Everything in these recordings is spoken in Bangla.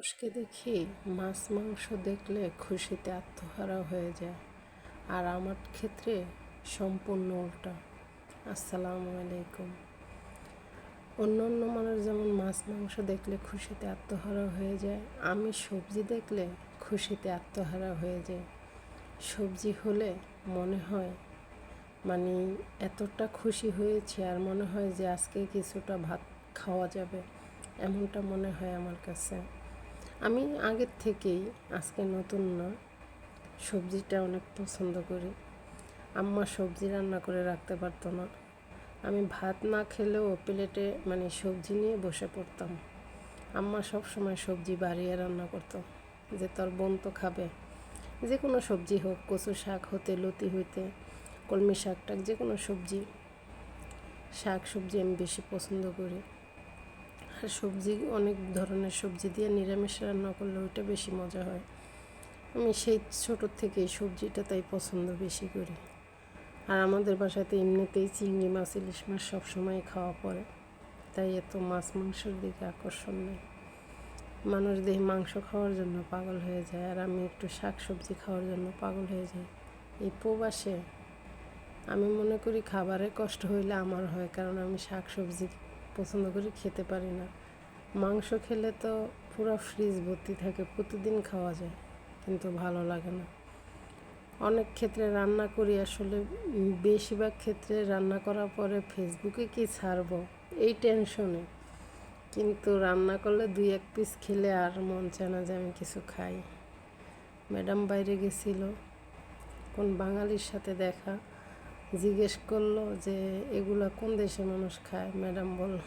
মানুষকে দেখি মাছ মাংস দেখলে খুশিতে আত্মহারা হয়ে যায়, আর আমার ক্ষেত্রে সম্পূর্ণ উল্টা। আসসালামু আলাইকুম। অন্য অন্য মানুষ যেমন মাছ মাংস দেখলে খুশিতে আত্মহারা হয়ে যায়, আমি সবজি দেখলে খুশিতে আত্মহারা হয়ে যায়। সবজি হলে মনে হয় মানে এতটা খুশি হয়েছে, আর মনে হয় যে আজকে কিছুটা ভাত খাওয়া যাবে, এমনটা মনে হয় আমার কাছে। আমি আগের থেকেই, আজকে নতুন না, সবজিটা অনেক পছন্দ করি। আম্মা সবজি রান্না করে রাখতে পারতো না, আমি ভাত না খেলেও প্লেটে সবজি নিয়ে বসে পড়তাম। আম্মা সব সময় সবজি বাড়িয়ে রান্না করতো, যে তোর বোন তো খাবে। যে কোনো সবজি হোক, কচু শাক হতে লতি হইতে কলমি শাক টাক, যে কোনো সবজি, শাক সবজি আমি বেশি পছন্দ করি। আর সবজি অনেক ধরনের সবজি দিয়ে নিরামিষ রান্না করলে ওইটা বেশি মজা হয়। আমি সেই ছোটোর থেকেই সবজিটা তাই পছন্দ বেশি করি। আর আমাদের বাসাতে এমনিতেই চিংড়ি মাছ, ইলিশ মাছ সবসময় খাওয়া পড়ে, তাই এত মাছ মাংসের দিকে আকর্ষণ নেই। মানুষ দেখি মাংস খাওয়ার জন্য পাগল হয়ে যায়, আর আমি একটু শাক সবজি খাওয়ার জন্য পাগল হয়ে যাই। এই প্রবাসে আমি মনে করি খাবারে কষ্ট হইলে আমার হয়, কারণ আমি শাক সবজি পছন্দ করি, খেতে পারি না। মাংস খেলে তো পুরো ফ্রিজ ভর্তি থাকে, প্রতিদিন খাওয়া যায়, কিন্তু ভালো লাগে না। অনেক ক্ষেত্রে রান্না করি, আসলে বেশিরভাগ ক্ষেত্রে রান্না করার পরে ফেসবুকে কি ছাড়বো এই টেনশনে, কিন্তু রান্না করলে 2-1 পিস খেলে আর মন চায় না যে আমি কিছু খাই। ম্যাডাম বাইরে গেছিল, কোন বাঙালির সাথে দেখা, জিজ্ঞেস করলো যে এগুলা কোন দেশে মানুষ খায়। ম্যাডাম বলল,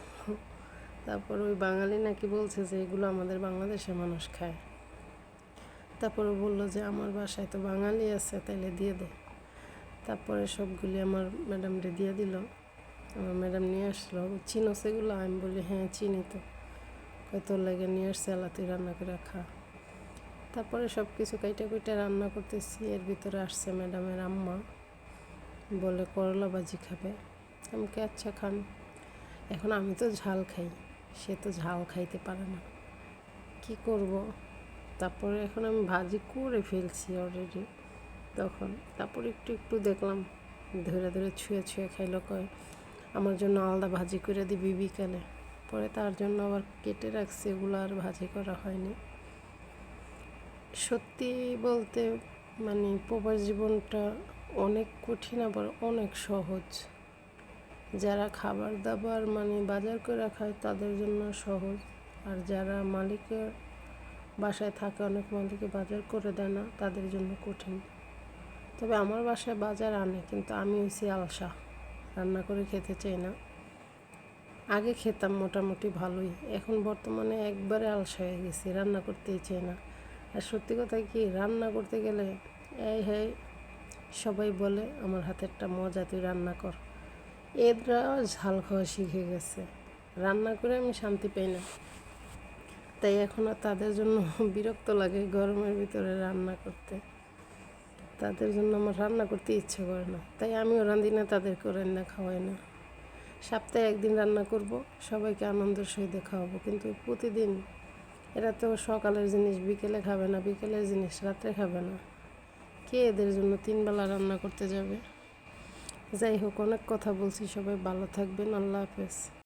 তারপর ওই বাঙালি নাকি বলছে যে এগুলো আমাদের বাংলাদেশের মানুষ খায়। তারপরে বললো যে আমার বাসায় তো বাঙালি আছে, তাইলে দিয়ে দে। তারপরে সবগুলি আমার ম্যাডামরে দিয়ে দিল। আমার ম্যাডাম নিয়ে আসলো, চিনো সেগুলো? আমি বলি হ্যাঁ চিনি তো। তোর লাগে নিয়ে আসছে, আল্লাহ তুই রান্না করে খা। তারপরে সব কিছু কাইটা কুইটা রান্না করতেছি, এর ভিতরে আসছে ম্যাডামের আম্মা, বলে করলা ভাজি খাবে। আমি কে আচ্ছা খান। এখন আমি তো ঝাল খাই, সে তো ঝাল খাইতে পারে না, কি করব। তারপরে এখন আমি ভাজি করে ফেলছি অলরেডি তখন। তারপর একটু একটু দেখলাম, ধরে ধরে ছুঁয়ে ছুঁয়ে খাইলো, কয় আমার জন্য আলাদা ভাজি করে দিবি বিকালে। পরে তার জন্য আবার কেটে রাখছি, এগুলো আর ভাজি করা হয়নি। সত্যি বলতে প্রবাস জীবনটা অনেক কঠিন, আবার অনেক সহজ। যারা খাবার দাবার বাজার করে খায় তাদের জন্য সহজ, আর যারা মালিকের বাসায় থাকে, অনেক মালিকে বাজার করে দেয় না, তাদের জন্য কঠিন। তবে আমার বাসায় বাজার আনে, কিন্তু আমি হইছি আলসা, রান্না করে খেতে চাই না। আগে খেতাম মোটামুটি ভালোই, এখন বর্তমানে একবারে আলসা হয়ে গেছি, রান্না করতেই চাই না। আর সত্যি কথা কি, রান্না করতে গেলে এই হ্যাঁ সবাই বলে আমার হাতেরটা মজা, তুই রান্না কর। এরা ঝাল খাওয়া শিখে গেছে, রান্না করে আমি শান্তি পাই না। তাই এখন আর তাদের জন্য বিরক্ত লাগে গরমের ভিতরে রান্না করতে, তাদের জন্য আমার রান্না করতে ইচ্ছে করে না। তাই আমিও রাঁধি না, তাদেরকেও রান্না খাওয়াই না। সপ্তাহে একদিন রান্না করব, সবাইকে আনন্দের সহিত খাওয়াবো, কিন্তু প্রতিদিন এরা তো সকালের জিনিস বিকেলে খাবে না, বিকেলের জিনিস রাত্রে খাবে না। কে এদের জন্য 3 বেলা রান্না করতে যাবে? যাই হোক, অনেক কথা বলছি, সবাই ভালো থাকবেন, আল্লাহ হাফেজ।